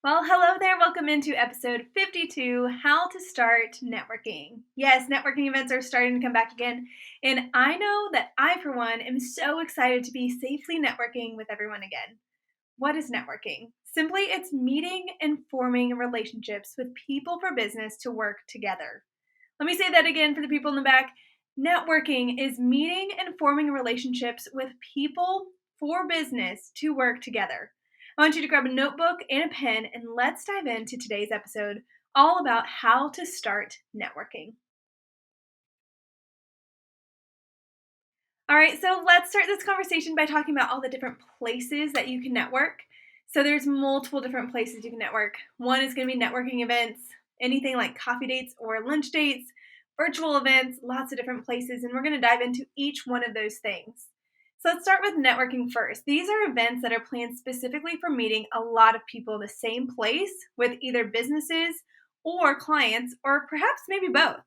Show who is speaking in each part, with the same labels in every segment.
Speaker 1: Well, hello there. Welcome into episode 52, How to Start Networking. Yes, networking events are starting to come back again, and I know that I, for one, am so excited to be safely networking with everyone again. What is networking? Simply, it's meeting and forming relationships with people for business to work together. Let me say that again for the people in the back. Networking is meeting and forming relationships with people for business to work together. I want you to grab a notebook and a pen and let's dive into today's episode all about how to start networking. All right, so let's start this conversation by talking about all the different places that you can network. So there's multiple different places you can network. One is going to be networking events, anything like coffee dates or lunch dates, virtual events, lots of different places, and we're going to dive into each one of those things. So let's start with networking first. These are events that are planned specifically for meeting a lot of people in the same place with either businesses or clients, or perhaps maybe both.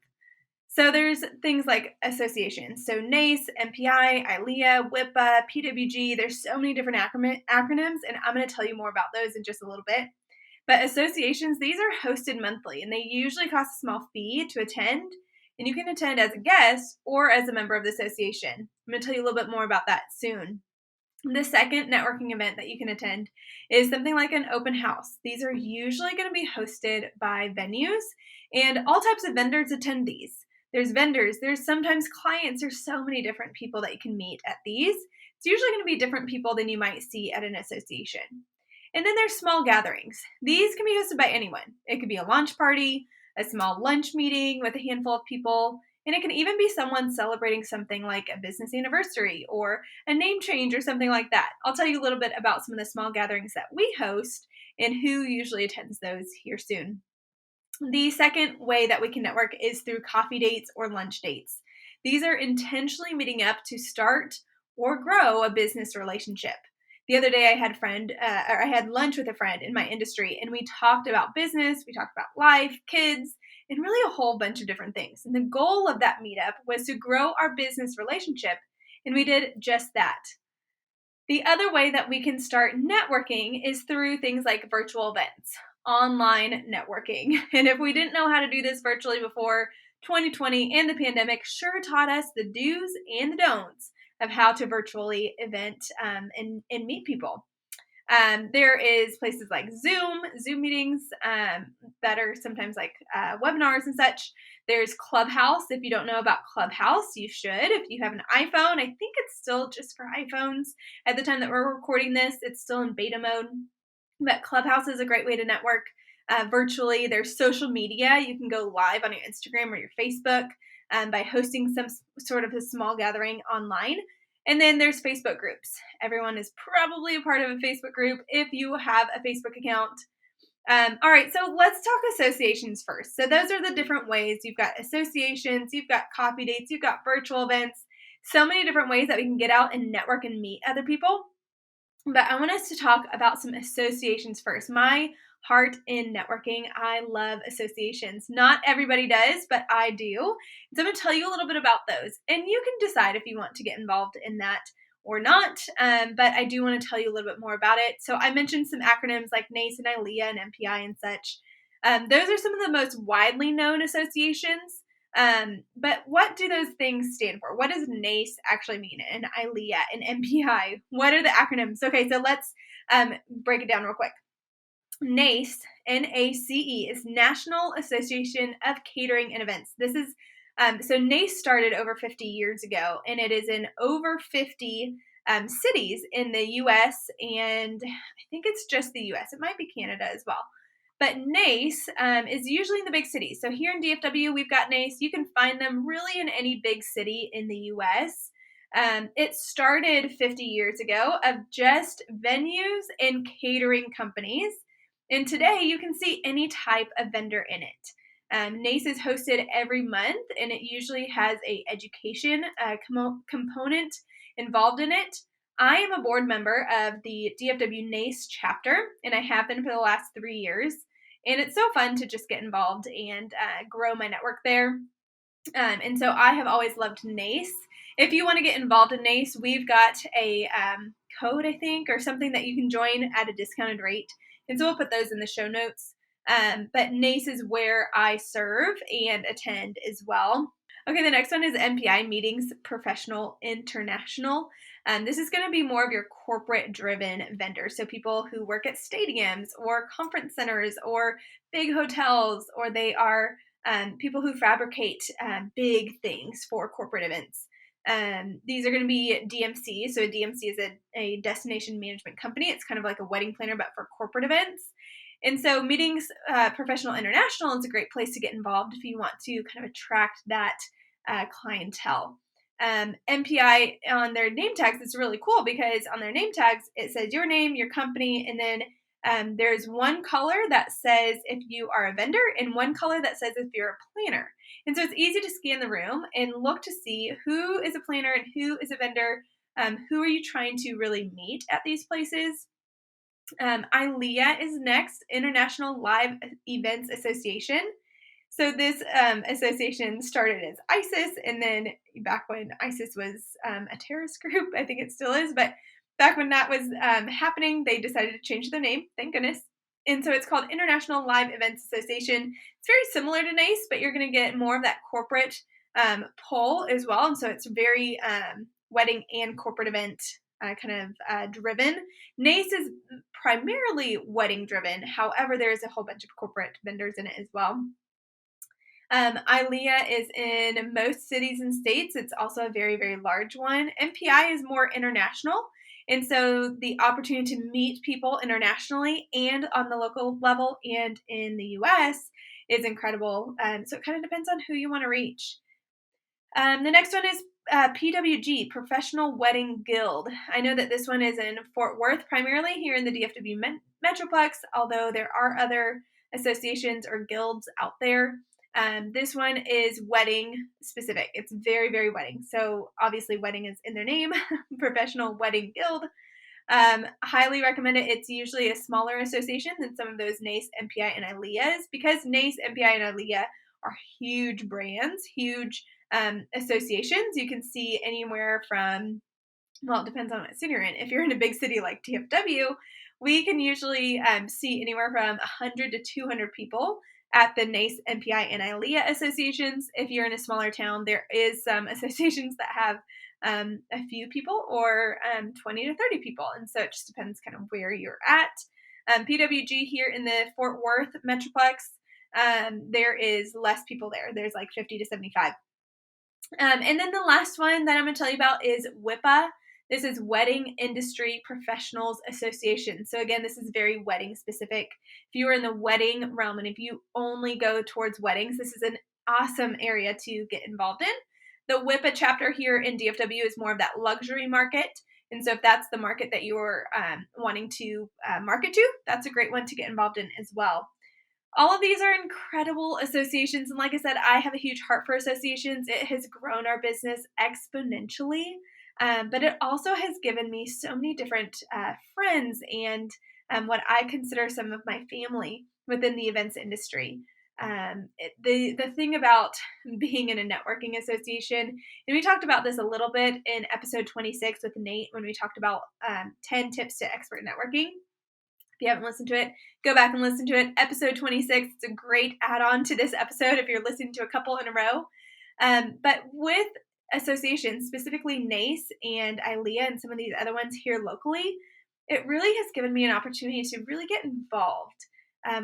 Speaker 1: So there's things like associations. So NACE, MPI, ILEA, WIPA, PWG. There's so many different acronyms, and I'm going to tell you more about those in just a little bit. But associations, these are hosted monthly, and they usually cost a small fee to attend. And you can attend as a guest or as a member of the association. I'm going to tell you a little bit more about that soon. The second networking event that you can attend is something like an open house. These are usually going to be hosted by venues, and all types of vendors attend these. There's vendors, there's sometimes clients, there's so many different people that you can meet at these. It's usually going to be different people than you might see at an association. And then there's small gatherings. These can be hosted by anyone. It could be a launch party, a small lunch meeting with a handful of people, and it can even be someone celebrating something like a business anniversary or a name change or something like that. I'll tell you a little bit about some of the small gatherings that we host and who usually attends those here soon. The second way that we can network is through coffee dates or lunch dates. These are intentionally meeting up to start or grow a business relationship. The other day, I had lunch with a friend in my industry, and we talked about business, we talked about life, kids, and really a whole bunch of different things. And the goal of that meetup was to grow our business relationship, and we did just that. The other way that we can start networking is through things like virtual events, online networking. And if we didn't know how to do this virtually before, 2020 and the pandemic sure taught us the do's and the don'ts of how to virtually event and meet people. There is places like Zoom meetings that are sometimes like webinars and such. There's Clubhouse. If you don't know about Clubhouse, you should. If you have an iPhone, I think it's still just for iPhones. At the time that we're recording this, it's still in beta mode. But Clubhouse is a great way to network virtually. There's social media. You can go live on your Instagram or your Facebook by hosting some sort of a small gathering online. And then there's Facebook groups. Everyone is probably a part of a Facebook group if you have a Facebook account. All right, so let's talk associations first. So those are the different ways. You've got associations, you've got coffee dates, you've got virtual events. So many different ways that we can get out and network and meet other people. But I want us to talk about some associations first. My heart in networking, I love associations. Not everybody does, but I do. So I'm going to tell you a little bit about those. And you can decide if you want to get involved in that or not. But I do want to tell you a little bit more about it. So I mentioned some acronyms like NACE and ILEA and MPI and such. Those are some of the most widely known associations. But what do those things stand for? What does NACE actually mean? And ILEA and MPI? What are the acronyms? Okay, so let's break it down real quick. NACE, N-A-C-E, is National Association of Catering and Events. This is, so NACE started over 50 years ago, and it is in over 50 cities in the U.S., and I think it's just the U.S. It might be Canada as well. But NACE is usually in the big cities. So here in DFW, we've got NACE. You can find them really in any big city in the U.S. It started 50 years ago of just venues and catering companies. And today you can see any type of vendor in it. NACE is hosted every month, and it usually has a education component involved in it. I am a board member of the DFW NACE chapter, and I have been for the last 3 years. And it's so fun to just get involved and grow my network there. And so I have always loved NACE. If you want to get involved in NACE, we've got a code, I think, or something that you can join at a discounted rate. And so we'll put those in the show notes. But NACE is where I serve and attend as well. Okay, the next one is MPI, Meetings Professional International. This is going to be more of your corporate-driven vendors, so people who work at stadiums or conference centers or big hotels, or they are people who fabricate big things for corporate events. These are going to be DMC. So a DMC is a destination management company. It's kind of like a wedding planner, but for corporate events. And so Meetings Professional International is a great place to get involved if you want to kind of attract that clientele. MPI on their name tags, it's really cool because on their name tags, it says your name, your company, and then there's one color that says if you are a vendor and one color that says if you're a planner. And so it's easy to scan the room and look to see who is a planner and who is a vendor. Who are you trying to really meet at these places? ILEA is next, International Live Events Association. So this association started as ISIS, and then back when ISIS was a terrorist group, I think it still is, but back when that was happening, they decided to change their name, thank goodness. And so it's called International Live Events Association. It's very similar to NACE, but you're going to get more of that corporate pull as well. And so it's very wedding and corporate event driven. NACE is primarily wedding driven. However, there's a whole bunch of corporate vendors in it as well. ILEA is in most cities and states. It's also a very, very large one. MPI is more international. And so the opportunity to meet people internationally and on the local level and in the US is incredible. So it kind of depends on who you want to reach. The next one is PWG, Professional Wedding Guild. I know that this one is in Fort Worth, primarily here in the DFW Metroplex, although there are other associations or guilds out there. This one is wedding specific. It's very, very wedding. So obviously wedding is in their name, Professional Wedding Guild. Highly recommend it. It's usually a smaller association than some of those NACE, MPI, and ILEAs because NACE, MPI, and ILEA are huge brands, huge associations. You can see anywhere from, well, it depends on what city you're in. If you're in a big city like DFW, we can usually see anywhere from 100 to 200 people at the NACE, MPI, and ILEA associations. If you're in a smaller town, there is some associations that have a few people or 20 to 30 people. And so it just depends kind of where you're at. PWG here in the Fort Worth Metroplex, there is less people there. There's like 50 to 75. And then the last one that I'm going to tell you about is WIPA. This is Wedding Industry Professionals Association. So again, this is very wedding specific. If you are in the wedding realm and if you only go towards weddings, this is an awesome area to get involved in. The WIPA chapter here in DFW is more of that luxury market. And so if that's the market that you're wanting to market to, that's a great one to get involved in as well. All of these are incredible associations. And like I said, I have a huge heart for associations. It has grown our business exponentially. But it also has given me so many different friends and what I consider some of my family within the events industry. The thing about being in a networking association, and we talked about this a little bit in episode 26 with Nate when we talked about 10 tips to expert networking. If you haven't listened to it, go back and listen to it. Episode 26, it's a great add-on to this episode if you're listening to a couple in a row. But with associations, specifically NACE and ILEA and some of these other ones here locally, it really has given me an opportunity to really get involved.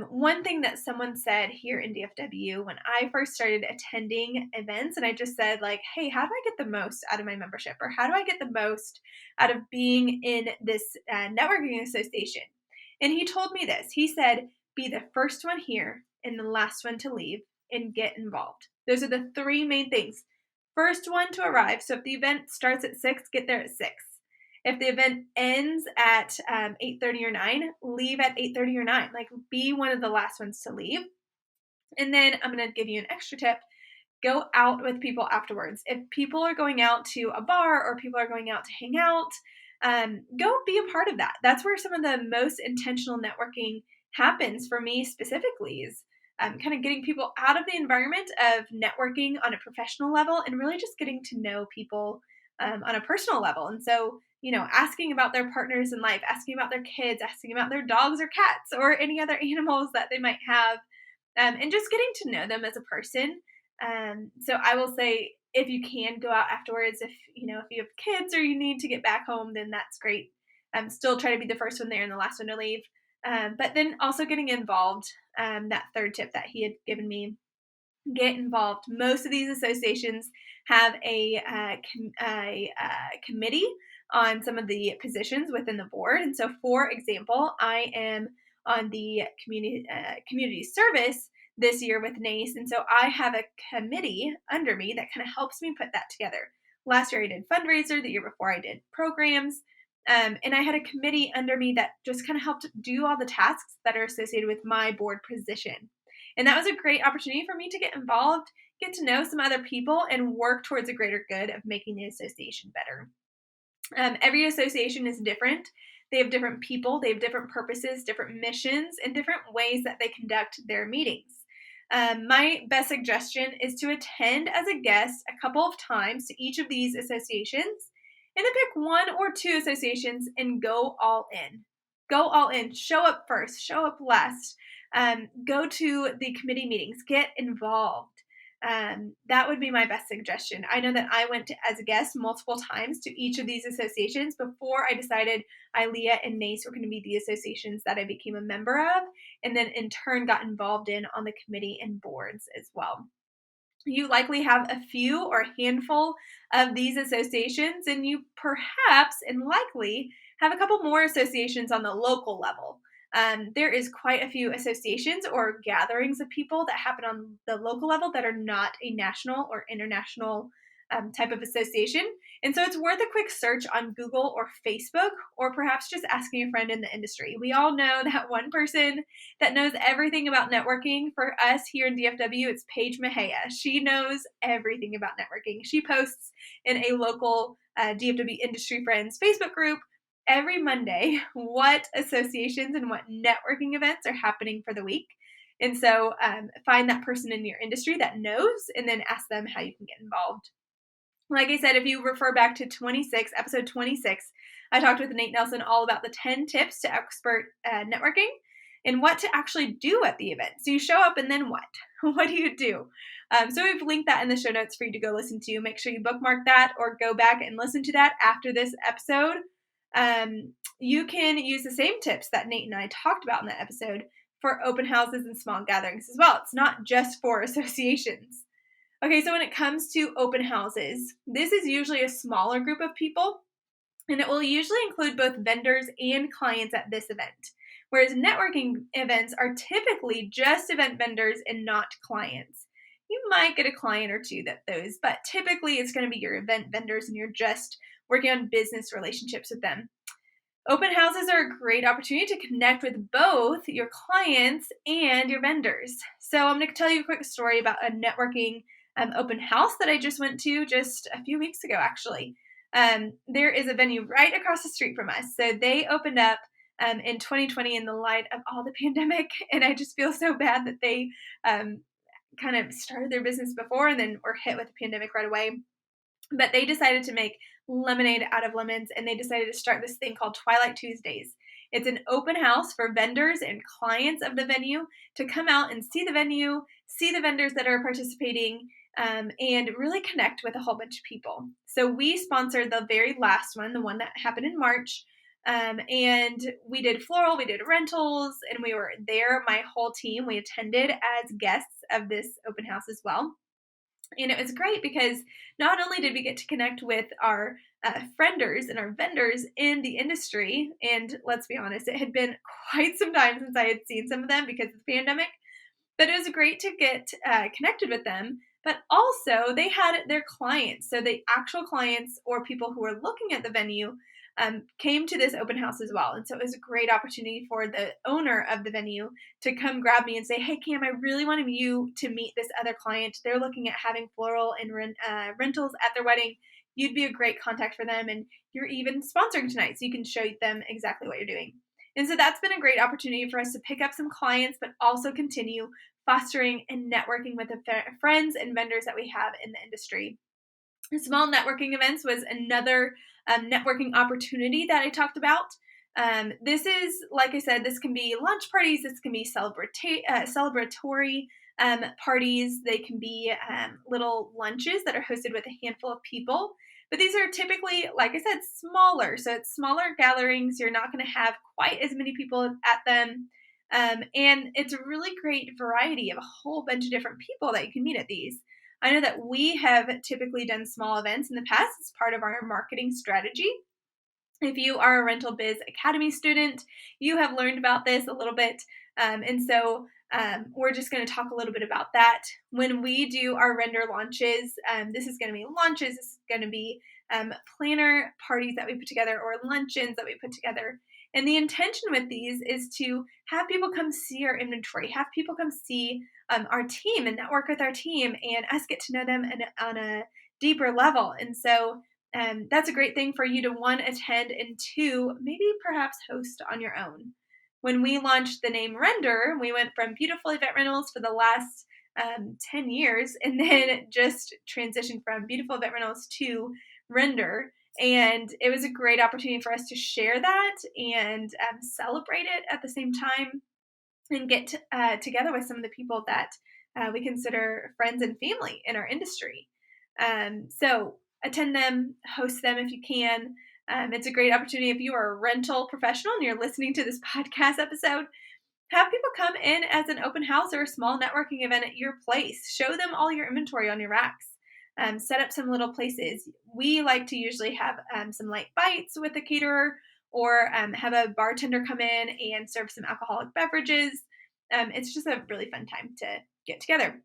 Speaker 1: One thing that someone said here in DFW when I first started attending events, and I just said like, hey, how do I get the most out of my membership? Or how do I get the most out of being in this networking association? And he told me this. He said, be the first one here and the last one to leave and get involved. Those are the three main things. First one to arrive. So if the event starts at 6, get there at 6. If the event ends at 8:30 or 9, leave at 8:30 or 9. Like, be one of the last ones to leave. And then I'm going to give you an extra tip. Go out with people afterwards. If people are going out to a bar or people are going out to hang out, go be a part of that. That's where some of the most intentional networking happens for me specifically is kind of getting people out of the environment of networking on a professional level and really just getting to know people on a personal level. And so asking about their partners in life, asking about their kids, asking about their dogs or cats or any other animals that they might have, and just getting to know them as a person. So I will say, if you can go out afterwards, if you have kids or you need to get back home, then that's great. Still try to be the first one there and the last one to leave. But then also getting involved. That third tip that he had given me, get involved. Most of these associations have a committee on some of the positions within the board. And so, for example, I am on the community service this year with NACE, and so I have a committee under me that kind of helps me put that together. Last year I did fundraiser. The year before I did programs. And I had a committee under me that just kind of helped do all the tasks that are associated with my board position. And that was a great opportunity for me to get involved, get to know some other people, and work towards a greater good of making the association better. Every association is different. They have different people, they have different purposes, different missions, and different ways that they conduct their meetings. My best suggestion is to attend as a guest a couple of times to each of these associations, and then pick one or two associations and go all in. Go all in. Show up first, show up last. Go to the committee meetings, get involved. That would be my best suggestion. I know that I went as a guest multiple times to each of these associations before I decided ILEA and NACE were going to be the associations that I became a member of, and then in turn got involved in on the committee and boards as well. You likely have a few or a handful of these associations, and you perhaps and likely have a couple more associations on the local level. There is quite a few associations or gatherings of people that happen on the local level that are not a national or international type of association. And so it's worth a quick search on Google or Facebook, or perhaps just asking a friend in the industry. We all know that one person that knows everything about networking. For us here in DFW, it's Paige Mahaya. She knows everything about networking. She posts in a local DFW Industry Friends Facebook group every Monday what associations and what networking events are happening for the week. And so find that person in your industry that knows, and then ask them how you can get involved. Like I said, if you refer back to episode 26, I talked with Nate Nelson all about the 10 tips to expert networking and what to actually do at the event. So you show up, and then what? What do you do? So we've linked that in the show notes for you to go listen to. Make sure you bookmark that or go back and listen to that after this episode. You can use the same tips that Nate and I talked about in that episode for open houses and small gatherings as well. It's not just for associations. Okay, so when it comes to open houses, this is usually a smaller group of people, and it will usually include both vendors and clients at this event. Whereas networking events are typically just event vendors and not clients. You might get a client or two but typically it's going to be your event vendors, and you're just working on business relationships with them. Open houses are a great opportunity to connect with both your clients and your vendors. So I'm going to tell you a quick story about a networking open house that I just went to just a few weeks ago, actually. There is a venue right across the street from us. So they opened up in 2020 in the light of all the pandemic, and I just feel so bad that they kind of started their business before and then were hit with the pandemic right away. But they decided to make lemonade out of lemons, and they decided to start this thing called Twilight Tuesdays. It's an open house for vendors and clients of the venue to come out and see the venue, see the vendors that are participating, and really connect with a whole bunch of people. So we sponsored the very last one, the one that happened in March, and we did floral, we did rentals, and we were there, my whole team. We attended as guests of this open house as well. And it was great because not only did we get to connect with our frienders and our vendors in the industry, and let's be honest, it had been quite some time since I had seen some of them because of the pandemic, but it was great to get connected with them. But also they had their clients. So the actual clients or people who were looking at the venue came to this open house as well. And so it was a great opportunity for the owner of the venue to come grab me and say, hey, Cam, I really wanted you to meet this other client. They're looking at having floral and rentals at their wedding. You'd be a great contact for them, and you're even sponsoring tonight, so you can show them exactly what you're doing. And so that's been a great opportunity for us to pick up some clients, but also continue fostering and networking with the friends and vendors that we have in the industry. Small networking events was another networking opportunity that I talked about. This is, like I said, this can be lunch parties, this can be celebratory parties, they can be little lunches that are hosted with a handful of people. But these are typically, like I said, smaller. So it's smaller gatherings. You're not going to have quite as many people at them. And it's a really great variety of a whole bunch of different people that you can meet at these. I know that we have typically done small events in the past as part of our marketing strategy. If you are a Rental Biz Academy student, you have learned about this a little bit. And so we're just going to talk a little bit about that. When we do our render launches, this is going to be launches, this is going to be planner parties that we put together or luncheons that we put together. And the intention with these is to have people come see our inventory, have people come see our team and network with our team and us get to know them on a deeper level. And so that's a great thing for you to, one, attend, and two, maybe perhaps host on your own. When we launched the name Render, we went from Beautiful Event Rentals for the last 10 years and then just transitioned from Beautiful Event Rentals to Render. And it was a great opportunity for us to share that and celebrate it at the same time and get together with some of the people that we consider friends and family in our industry. So attend them, host them if you can. It's a great opportunity if you are a rental professional and you're listening to this podcast episode. Have people come in as an open house or a small networking event at your place. Show them all your inventory on your racks. Set up some little places. We like to usually have some light bites with a caterer or have a bartender come in and serve some alcoholic beverages. It's just a really fun time to get together.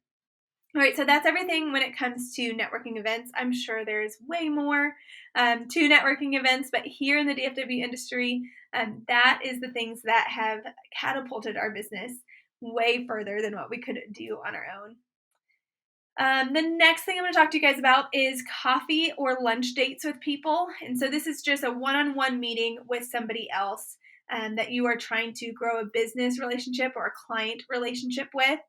Speaker 1: All right, so that's everything when it comes to networking events. I'm sure there's way more to networking events, but here in the DFW industry, that is the things that have catapulted our business way further than what we could do on our own. The next thing I'm going to talk to you guys about is coffee or lunch dates with people. And so this is just a one-on-one meeting with somebody else that you are trying to grow a business relationship or a client relationship with.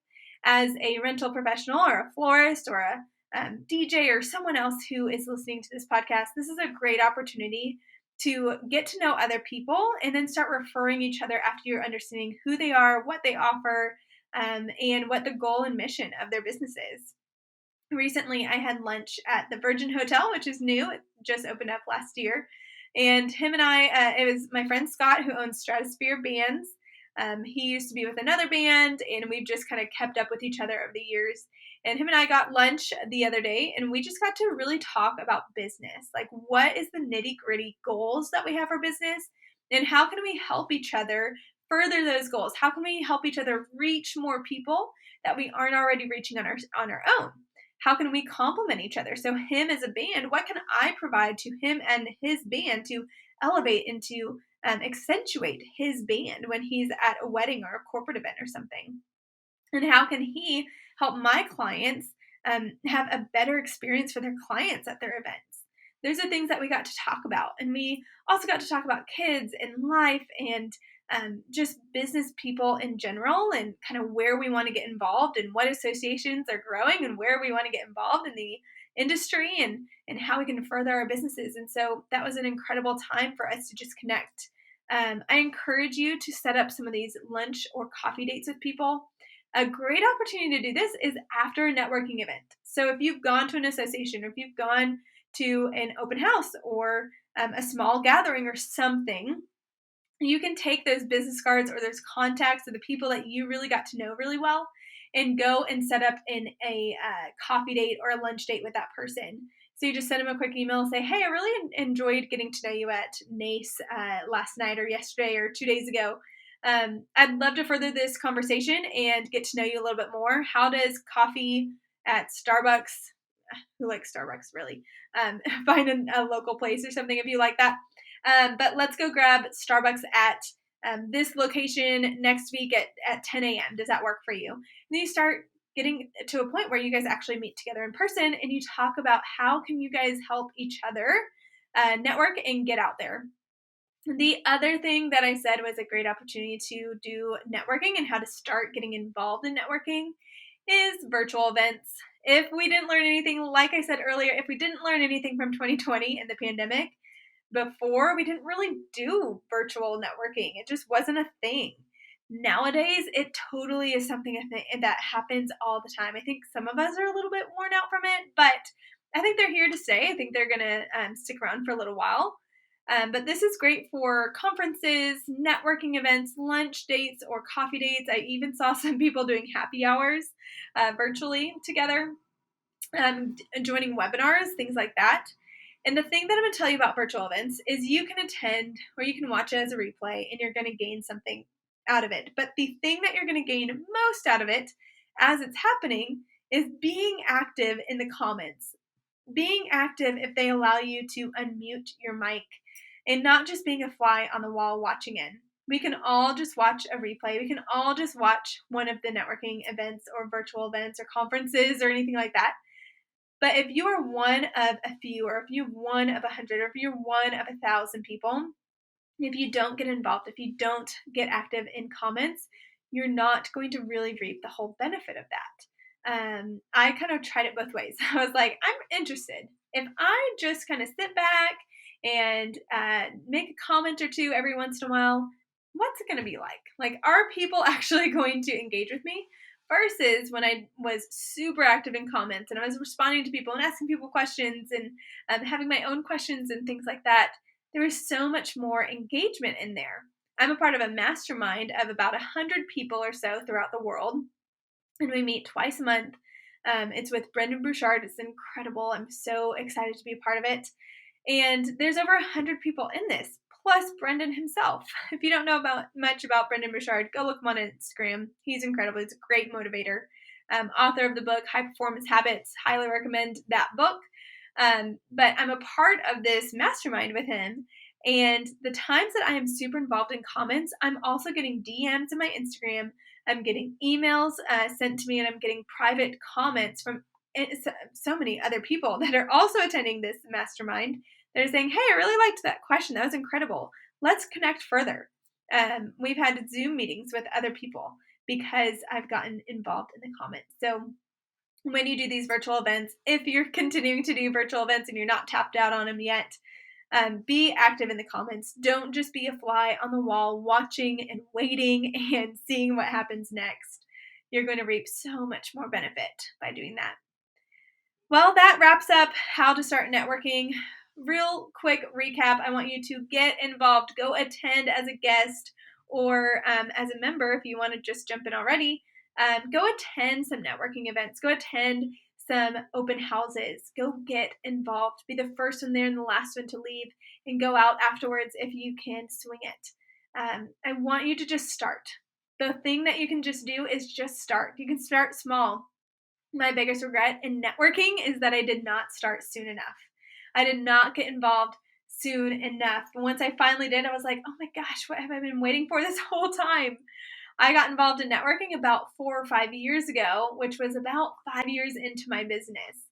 Speaker 1: As a rental professional or a florist or a DJ or someone else who is listening to this podcast, this is a great opportunity to get to know other people and then start referring each other after you're understanding who they are, what they offer, and what the goal and mission of their business is. Recently, I had lunch at the Virgin Hotel, which is new. It just opened up last year. And him and I, it was my friend Scott who owns Stratosphere Bands. He used to be with another band, and we've just kind of kept up with each other over the years. And him and I got lunch the other day, and we just got to really talk about business. Like, what is the nitty-gritty goals that we have for business, and how can we help each other further those goals? How can we help each other reach more people that we aren't already reaching on our own? How can we complement each other? So him as a band, what can I provide to him and his band to elevate and to accentuate his band when he's at a wedding or a corporate event or something? And how can he help my clients have a better experience for their clients at their events? Those are things that we got to talk about. And we also got to talk about kids and life and just business people in general and kind of where we want to get involved and what associations are growing and where we want to get involved in the industry and how we can further our businesses. And so that was an incredible time for us to just connect. I encourage you to set up some of these lunch or coffee dates with people. A great opportunity to do this is after a networking event. So if you've gone to an association or if you've gone to an open house or a small gathering or something, you can take those business cards or those contacts of the people that you really got to know really well and go and set up in a coffee date or a lunch date with that person. So you just send them a quick email and say, hey, I really enjoyed getting to know you at NACE last night or yesterday or 2 days ago. I'd love to further this conversation and get to know you a little bit more. How does coffee at Starbucks, who likes Starbucks really, find a local place or something if you like that. But let's go grab Starbucks at this location next week at 10 a.m. Does that work for you? And then you start getting to a point where you guys actually meet together in person and you talk about how can you guys help each other network and get out there. The other thing that I said was a great opportunity to do networking and how to start getting involved in networking is virtual events. If we didn't learn anything, like I said earlier, if we didn't learn anything from 2020 and the pandemic, before we didn't really do virtual networking. It just wasn't a thing. Nowadays, it totally is something that happens all the time. I think some of us are a little bit worn out from it, but I think they're here to stay. I think they're going to stick around for a little while. But this is great for conferences, networking events, lunch dates, or coffee dates. I even saw some people doing happy hours virtually together, joining webinars, things like that. And the thing that I'm going to tell you about virtual events is you can attend or you can watch it as a replay and you're going to gain something out of it. But the thing that you're going to gain most out of it as it's happening is being active in the comments. Being active if they allow you to unmute your mic and not just being a fly on the wall watching in. We can all just watch a replay. We can all just watch one of the networking events or virtual events or conferences or anything like that. But if you are one of a few, or if you're one of 100, or if you're one of 1,000 people, if you don't get involved, if you don't get active in comments, you're not going to really reap the whole benefit of that. I kind of tried it both ways. I was like, I'm interested. If I just kind of sit back and make a comment or two every once in a while, what's it going to be like? Like, are people actually going to engage with me? Versus when I was super active in comments and I was responding to people and asking people questions and having my own questions and things like that, there was so much more engagement in there. I'm a part of a mastermind of about 100 people or so throughout the world, and we meet twice a month. It's with Brendan Bouchard. It's incredible. I'm so excited to be a part of it. And there's over 100 people in this, plus Brendan himself. If you don't know much about Brendan Bouchard, go look him on Instagram. He's incredible. He's a great motivator. Author of the book, High Performance Habits. Highly recommend that book. But I'm a part of this mastermind with him. And the times that I am super involved in comments, I'm also getting DMs in my Instagram. I'm getting emails sent to me, and I'm getting private comments from so many other people that are also attending this mastermind. They're saying, hey, I really liked that question. That was incredible. Let's connect further. We've had Zoom meetings with other people because I've gotten involved in the comments. So when you do these virtual events, if you're continuing to do virtual events and you're not tapped out on them yet, be active in the comments. Don't just be a fly on the wall watching and waiting and seeing what happens next. You're going to reap so much more benefit by doing that. Well, that wraps up how to start networking. Real quick recap. I want you to get involved. Go attend as a guest or as a member if you want to just jump in already. Go attend some networking events. Go attend some open houses. Go get involved. Be the first one there and the last one to leave, and go out afterwards if you can swing it. I want you to just start. The thing that you can just do is just start. You can start small. My biggest regret in networking is that I did not start soon enough. I did not get involved soon enough. But once I finally did, I was like, oh my gosh, what have I been waiting for this whole time? I got involved in networking about 4 or 5 years ago, which was about 5 years into my business.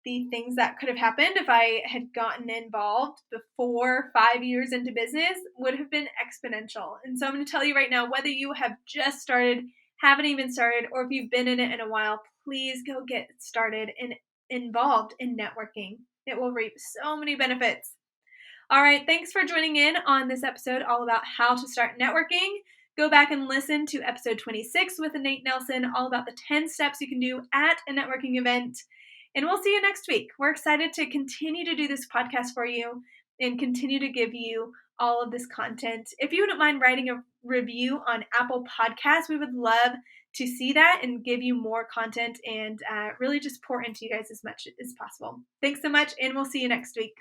Speaker 1: The things that could have happened if I had gotten involved before 5 years into business would have been exponential. And so I'm going to tell you right now, whether you have just started, haven't even started, or if you've been in it in a while, please go get started and involved in networking. It will reap so many benefits. All right, thanks for joining in on this episode all about how to start networking. Go back and listen to episode 26 with Nate Nelson, all about the 10 steps you can do at a networking event. And we'll see you next week. We're excited to continue to do this podcast for you and continue to give you all of this content. If you wouldn't mind writing a review on Apple Podcasts, we would love to see that and give you more content and really just pour into you guys as much as possible. Thanks so much, and we'll see you next week.